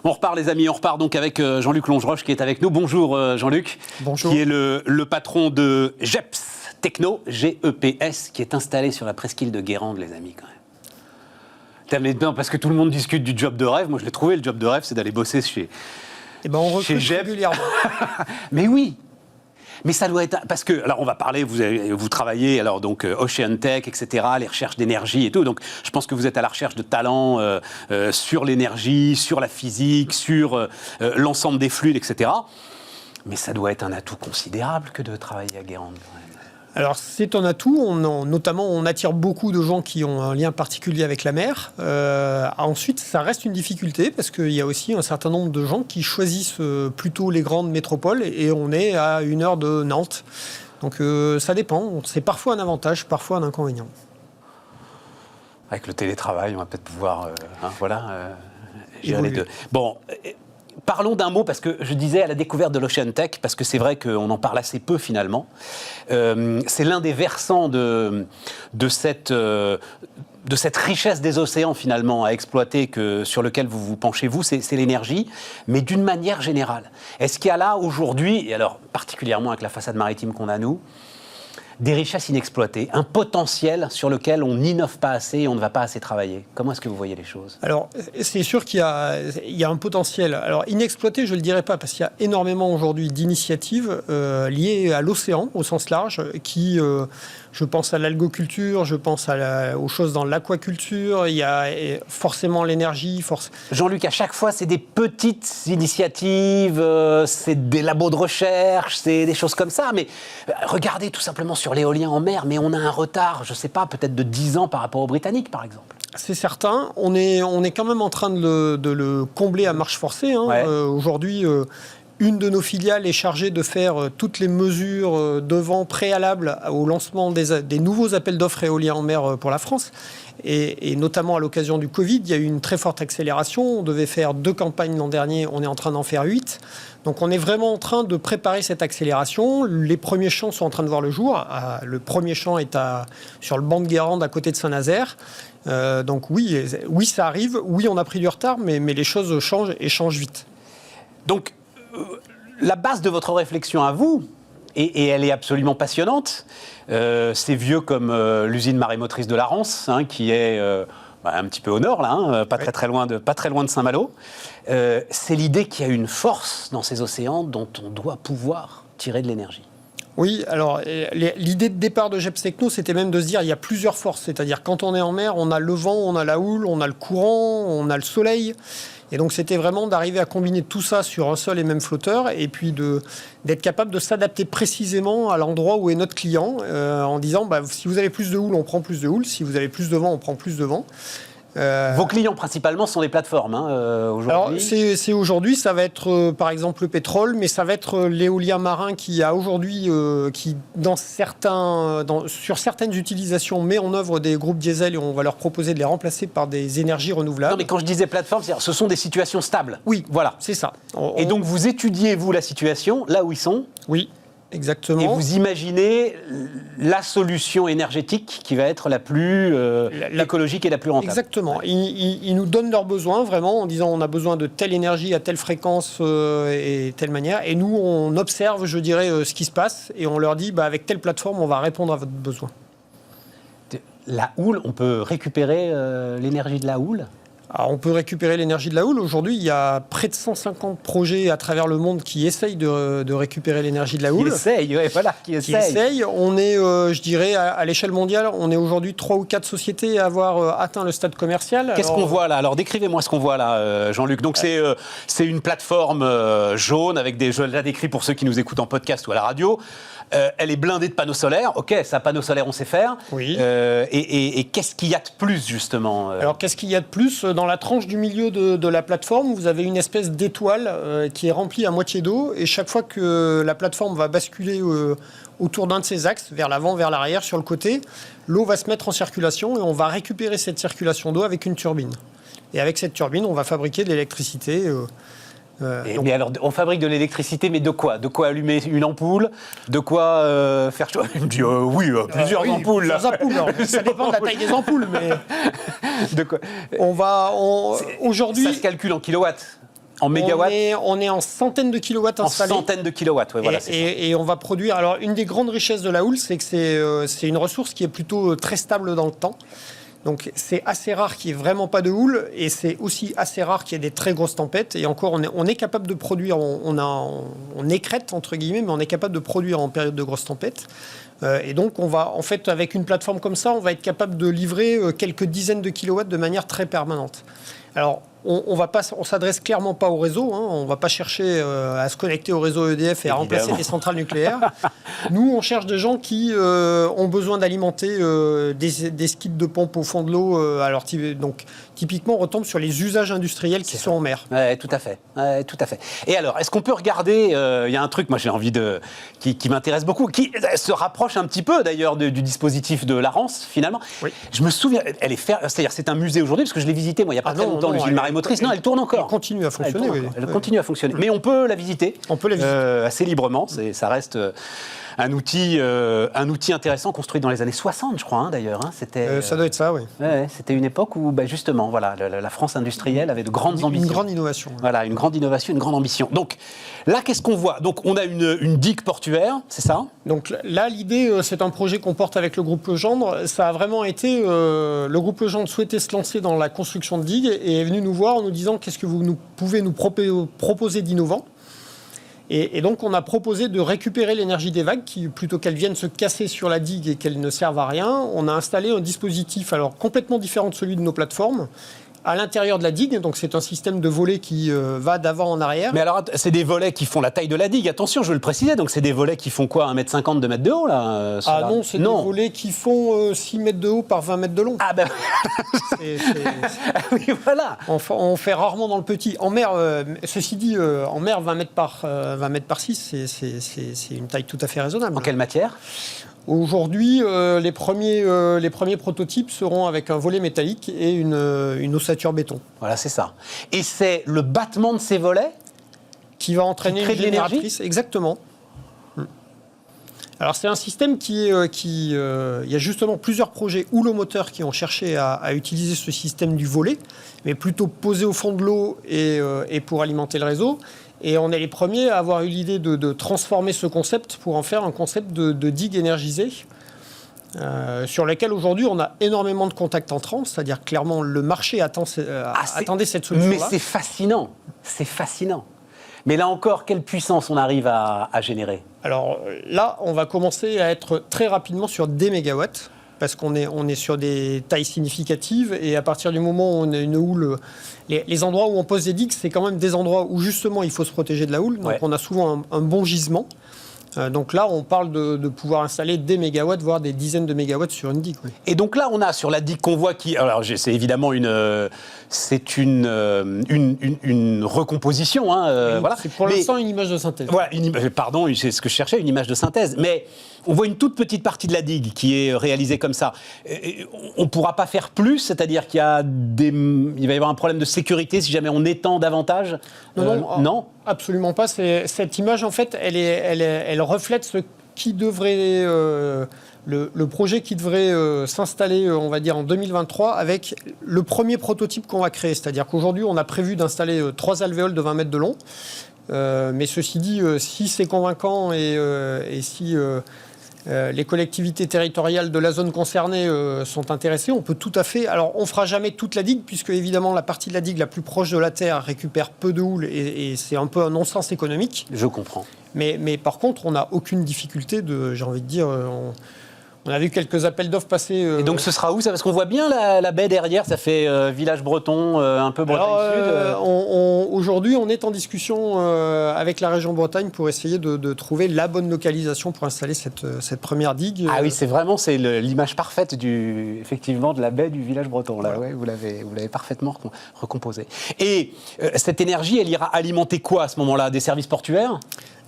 On repart les amis, on repart donc avec Jean-Luc Longeroche qui est avec nous. Bonjour Jean-Luc. Bonjour. Qui est le patron de GEPS Techno, G-E-P-S, qui est installé sur la presqu'île de Guérande, les amis, quand même. Non, parce que tout le monde discute du job de rêve. Moi, je l'ai trouvé, le job de rêve, c'est d'aller bosser chez on recrute GEPS régulièrement. Mais oui. Mais ça doit être... Parce que, alors on va parler, vous travaillez, alors donc Ocean Tech, etc., les recherches d'énergie et tout, donc je pense que vous êtes à la recherche de talents sur l'énergie, sur la physique, sur l'ensemble des fluides, etc. Mais ça doit être un atout considérable que de travailler à Guérande, quand même. Alors c'est un atout, notamment on attire beaucoup de gens qui ont un lien particulier avec la mer. Ensuite ça reste une difficulté parce qu'il y a aussi un certain nombre de gens qui choisissent plutôt les grandes métropoles et on est à 1 heure de Nantes. Donc ça dépend, c'est parfois un avantage, parfois un inconvénient. Avec le télétravail, on va peut-être pouvoir gérer les deux. Bon, parlons d'un mot, parce que je disais à la découverte de l'Ocean Tech, parce que c'est vrai qu'on en parle assez peu finalement. C'est l'un des versants de cette richesse des océans finalement à exploiter sur lequel vous vous penchez, vous, c'est l'énergie, mais d'une manière générale. Est-ce qu'il y a là aujourd'hui, et alors particulièrement avec la façade maritime qu'on a nous, des richesses inexploitées, un potentiel sur lequel on n'innove pas assez et on ne va pas assez travailler? Comment est-ce que vous voyez les choses? Alors, c'est sûr qu'il y a un potentiel. Alors, inexploité, je ne le dirais pas, parce qu'il y a énormément aujourd'hui d'initiatives liées à l'océan, au sens large, qui... je pense à l'algoculture, je pense aux choses dans l'aquaculture, il y a forcément l'énergie. Jean-Luc, à chaque fois, c'est des petites initiatives, c'est des labos de recherche, c'est des choses comme ça. Mais regardez tout simplement sur l'éolien en mer, mais on a un retard, je ne sais pas, peut-être de 10 ans par rapport aux Britanniques, par exemple. C'est certain. On est quand même en train de le combler à marche forcée. Hein. Ouais. Aujourd'hui... une de nos filiales est chargée de faire toutes les mesures de vent préalables au lancement des nouveaux appels d'offres éoliens en mer pour la France. Et notamment à l'occasion du Covid, il y a eu une très forte accélération. On devait faire 2 campagnes l'an dernier, on est en train d'en faire 8. Donc on est vraiment en train de préparer cette accélération. Les premiers champs sont en train de voir le jour. Le premier champ est sur le banc de Guérande à côté de Saint-Nazaire. Donc oui, ça arrive. Oui, on a pris du retard, mais les choses changent et changent vite. Donc, la base de votre réflexion à vous, et elle est absolument passionnante, c'est vieux comme l'usine marémotrice de la Rance, hein, qui est un petit peu au nord, là, hein, pas très loin de Saint-Malo. C'est l'idée qu'il y a une force dans ces océans dont on doit pouvoir tirer de l'énergie. Oui, alors l'idée de départ de GEPS Techno, c'était même de se dire il y a plusieurs forces. C'est-à-dire quand on est en mer, on a le vent, on a la houle, on a le courant, on a le soleil. Et donc c'était vraiment d'arriver à combiner tout ça sur un seul et même flotteur et puis d'être capable de s'adapter précisément à l'endroit où est notre client en disant si vous avez plus de houle, on prend plus de houle. Si vous avez plus de vent, on prend plus de vent. Vos clients principalement sont les plateformes aujourd'hui. Alors c'est aujourd'hui, ça va être par exemple le pétrole, mais ça va être l'éolien marin qui a aujourd'hui, qui sur certaines utilisations met en œuvre des groupes diesel et on va leur proposer de les remplacer par des énergies renouvelables. Non mais quand je disais plateforme, c'est-à-dire ce sont des situations stables. Oui, voilà, c'est ça. Et donc vous étudiez vous la situation là où ils sont. Oui. Exactement. Et vous imaginez la solution énergétique qui va être la plus écologique et la plus rentable. Exactement. Ils nous donnent leurs besoins vraiment en disant on a besoin de telle énergie à telle fréquence et telle manière. Et nous, on observe, je dirais, ce qui se passe et on leur dit avec telle plateforme, on va répondre à votre besoin. La houle, on peut récupérer l'énergie de la houle ? Alors, on peut récupérer l'énergie de la houle. Aujourd'hui, il y a près de 150 projets à travers le monde qui essayent de récupérer l'énergie de la houle. Qui essayent. On est, je dirais, à l'échelle mondiale, on est aujourd'hui 3 ou 4 sociétés à avoir atteint le stade commercial. Qu'est-ce qu'on voit là? Alors, décrivez-moi ce qu'on voit là, Jean-Luc. Donc, c'est une plateforme jaune avec je l'ai décrit pour ceux qui nous écoutent en podcast ou à la radio. Elle est blindée de panneaux solaires. Ok, ça, panneaux solaires, on sait faire. Oui. Et qu'est-ce qu'il y a de plus, justement Alors, qu'est-ce qu'il y a de plus? Dans la tranche du milieu de la plateforme, vous avez une espèce d'étoile qui est remplie à moitié d'eau. Et chaque fois que la plateforme va basculer autour d'un de ses axes, vers l'avant, vers l'arrière, sur le côté, l'eau va se mettre en circulation et on va récupérer cette circulation d'eau avec une turbine. Et avec cette turbine, on va fabriquer de l'électricité. Mais alors, on fabrique de l'électricité, mais de quoi? De quoi allumer une ampoule? De quoi faire chaud? Il me dit plusieurs ampoules. Plusieurs ampoules. Alors, ça dépend de la taille des ampoules, mais de quoi? aujourd'hui. Ça se calcule en kilowatts. En mégawatts? On est en centaines de kilowatts installés. En centaines de kilowatts, oui, voilà. Et on va produire... Alors, une des grandes richesses de la houle, c'est que c'est une ressource qui est plutôt très stable dans le temps. Donc, c'est assez rare qu'il n'y ait vraiment pas de houle, et c'est aussi assez rare qu'il y ait des très grosses tempêtes. Et encore, on est capable de produire, on écrète, entre guillemets, mais on est capable de produire en période de grosses tempêtes. Et donc, on va, en fait, avec une plateforme comme ça, on va être capable de livrer quelques dizaines de kilowatts de manière très permanente. Alors, on s'adresse clairement pas au réseau. On va pas chercher à se connecter au réseau EDF et à remplacer des centrales nucléaires. Nous, on cherche des gens qui ont besoin d'alimenter des skis de pompe au fond de l'eau. Alors, donc, typiquement, on retombe sur les usages industriels qui sont en mer. Ouais, tout à fait. Ouais, tout à fait. Et alors, est-ce qu'on peut regarder il y a un truc, moi, j'ai envie qui m'intéresse beaucoup, qui se rapproche un petit peu, d'ailleurs, du dispositif de la Rance, finalement. Oui. Je me souviens, c'est-à-dire, c'est un musée aujourd'hui, parce que je l'ai visité, moi, il y a pas très longtemps, l'usine Marée Motrice. Non, elle tourne encore. Elle continue à fonctionner. Elle continue à fonctionner. Mais on peut la visiter. On peut la visiter. Assez librement. Ça reste un outil intéressant construit dans les années 60, je crois, d'ailleurs. Ça doit être ça, oui. Ouais, c'était une époque où, justement, voilà, la France industrielle avait de grandes ambitions. Une grande innovation. Voilà, une grande innovation, une grande ambition. Donc, là, qu'est-ce qu'on voit? Donc, on a une digue portuaire, c'est ça? Donc là, l'idée, c'est un projet qu'on porte avec le groupe Legendre. Ça a vraiment été... le groupe Legendre souhaitait se lancer dans la construction de digues et est venu nous voir en nous disant qu'est-ce que vous pouvez nous proposer d'innovant. Et donc, on a proposé de récupérer l'énergie des vagues, plutôt qu'elles viennent se casser sur la digue et qu'elles ne servent à rien. On a installé un dispositif complètement différent de celui de nos plateformes, à l'intérieur de la digue. Donc, c'est un système de volets qui va d'avant en arrière. Mais alors, c'est des volets qui font la taille de la digue. Attention, je veux le préciser. Donc, c'est des volets qui font quoi, 1,50 m, 2 mètres de haut, là non, c'est des volets qui font 6 mètres de haut par 20 mètres de long. Ah ben... oui, voilà. On fait rarement dans le petit. En mer, ceci dit, en mer, 20 mètres par 6, c'est une taille tout à fait raisonnable. En quelle matière ? Aujourd'hui, les premiers prototypes seront avec un volet métallique et une ossature béton. Voilà, c'est ça. Et c'est le battement de ces volets qui va entraîner une génératrice. Exactement. Alors, c'est un système il y a justement plusieurs projets houlomoteurs qui ont cherché à utiliser ce système du volet, mais plutôt posé au fond de l'eau et pour alimenter le réseau. Et on est les premiers à avoir eu l'idée de transformer ce concept pour en faire un concept de digue énergisée, sur lequel aujourd'hui on a énormément de contacts entrants, c'est-à-dire clairement le marché attendait cette solution-là. Mais c'est fascinant, Mais là encore, quelle puissance on arrive à générer? Alors là, on va commencer à être très rapidement sur des mégawatts, parce qu'on est sur des tailles significatives, et à partir du moment où on a une houle, les endroits où on pose des digues, c'est quand même des endroits où justement il faut se protéger de la houle, donc on a souvent un bon gisement. Donc là, on parle de pouvoir installer des mégawatts, voire des dizaines de mégawatts sur une digue. Oui. Et donc là, on a sur la digue qu'on voit alors c'est évidemment une recomposition. Oui, voilà. C'est pour l'instant une image de synthèse. Voilà, pardon, c'est ce que je cherchais, une image de synthèse. Mais on voit une toute petite partie de la digue qui est réalisée comme ça. On ne pourra pas faire plus, c'est-à-dire qu'il va y avoir un problème de sécurité si jamais on étend davantage. Non, absolument pas. Cette image, en fait, elle reflète ce qui devrait... Le projet qui devrait s'installer, on va dire, en 2023, avec le premier prototype qu'on va créer. C'est-à-dire qu'aujourd'hui, on a prévu d'installer 3 alvéoles de 20 mètres de long. Mais ceci dit, si c'est convaincant et si les collectivités territoriales de la zone concernée sont intéressées, on peut tout à fait... Alors, on ne fera jamais toute la digue, puisque évidemment, la partie de la digue la plus proche de la terre récupère peu de houle, et c'est un peu un non-sens économique. Je comprends. Mais par contre, on n'a aucune difficulté j'ai envie de dire... On a vu quelques appels d'offres passer. Et donc ce sera où ça? Parce qu'on voit bien la baie derrière, ça fait village breton, un peu Bretagne Sud. Aujourd'hui, on est en discussion avec la région Bretagne pour essayer de trouver la bonne localisation pour installer cette première digue. Ah oui, c'est l'image parfaite effectivement de la baie du village breton. Là, ouais, vous l'avez parfaitement recomposé. Et cette énergie, elle ira alimenter quoi à ce moment-là? Des services portuaires?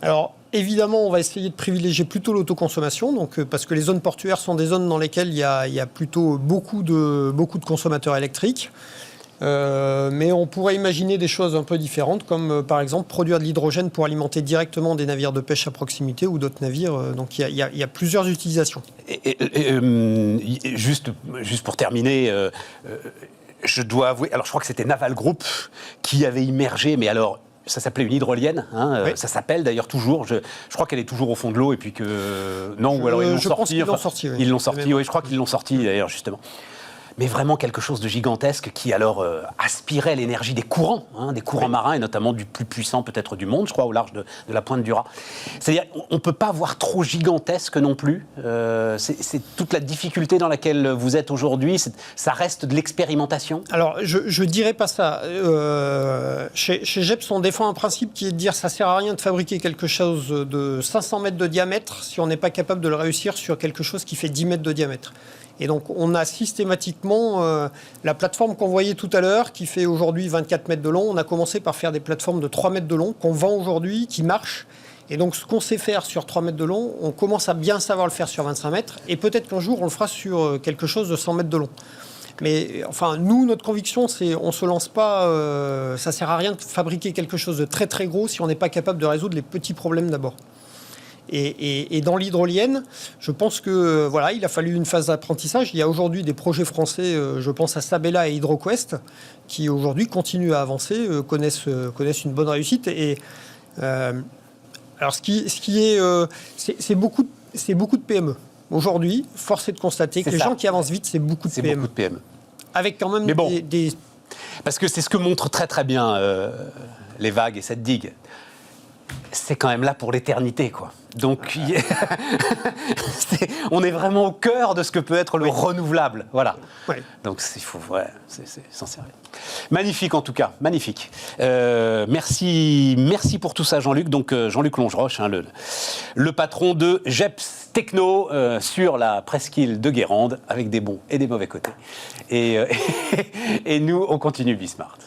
Alors, évidemment, on va essayer de privilégier plutôt l'autoconsommation, parce que les zones portuaires sont des zones dans lesquelles il y a plutôt beaucoup de consommateurs électriques. Mais on pourrait imaginer des choses un peu différentes, comme par exemple produire de l'hydrogène pour alimenter directement des navires de pêche à proximité ou d'autres navires. Donc il y a plusieurs utilisations. Juste pour terminer... je dois avouer, alors je crois que c'était Naval Group qui avait immergé, mais alors ça s'appelait une hydrolienne, hein, Oui. ça s'appelle d'ailleurs toujours, je crois qu'elle est toujours au fond de l'eau et puis que... Non, ou alors ils l'ont je sorti. pense qu'ils l'ont sorti, oui. Ils l'ont sorti, oui, je crois qu'ils l'ont sorti d'ailleurs justement. Mais vraiment quelque chose de gigantesque qui alors aspirait l'énergie des courants marins et notamment du plus puissant peut-être du monde, je crois, au large de la pointe du Raz. C'est-à-dire, on ne peut pas voir trop gigantesque non plus. C'est toute la difficulté dans laquelle vous êtes aujourd'hui. Ça reste de l'expérimentation. Alors, je dirais pas ça. Chez GEPS, on défend un principe qui est de dire ça sert à rien de fabriquer quelque chose de 500 mètres de diamètre si on n'est pas capable de le réussir sur quelque chose qui fait 10 mètres de diamètre. Et donc, on a systématiquement la plateforme qu'on voyait tout à l'heure, qui fait aujourd'hui 24 mètres de long. On a commencé par faire des plateformes de 3 mètres de long qu'on vend aujourd'hui, qui marchent. Et donc, ce qu'on sait faire sur 3 mètres de long, on commence à bien savoir le faire sur 25 mètres. Et peut-être qu'un jour, on le fera sur quelque chose de 100 mètres de long. Mais enfin, nous, notre conviction, c'est on ne se lance pas... ça ne sert à rien de fabriquer quelque chose de très très gros si on n'est pas capable de résoudre les petits problèmes d'abord. Et dans l'hydrolienne, je pense que voilà, il a fallu une phase d'apprentissage. Il y a aujourd'hui des projets français, je pense à Sabella et HydroQuest, qui aujourd'hui continuent à avancer, connaissent une bonne réussite. Et alors, c'est beaucoup de PME. Aujourd'hui, force est de constater que les gens qui avancent vite, c'est beaucoup de PME. C'est beaucoup de PME. Avec quand même des... Parce que c'est ce que montrent très très bien les vagues et cette digue. C'est quand même là pour l'éternité, quoi. Donc, on est vraiment au cœur de ce que peut être le renouvelable. Voilà. Oui. Donc, il faut, c'est sincère. Magnifique, en tout cas, magnifique. Merci pour tout ça, Jean-Luc. Donc, Jean-Luc Longeroche, hein, le patron de GEPS Techno sur la presqu'île de Guérande, avec des bons et des mauvais côtés. Et nous, on continue Bismart.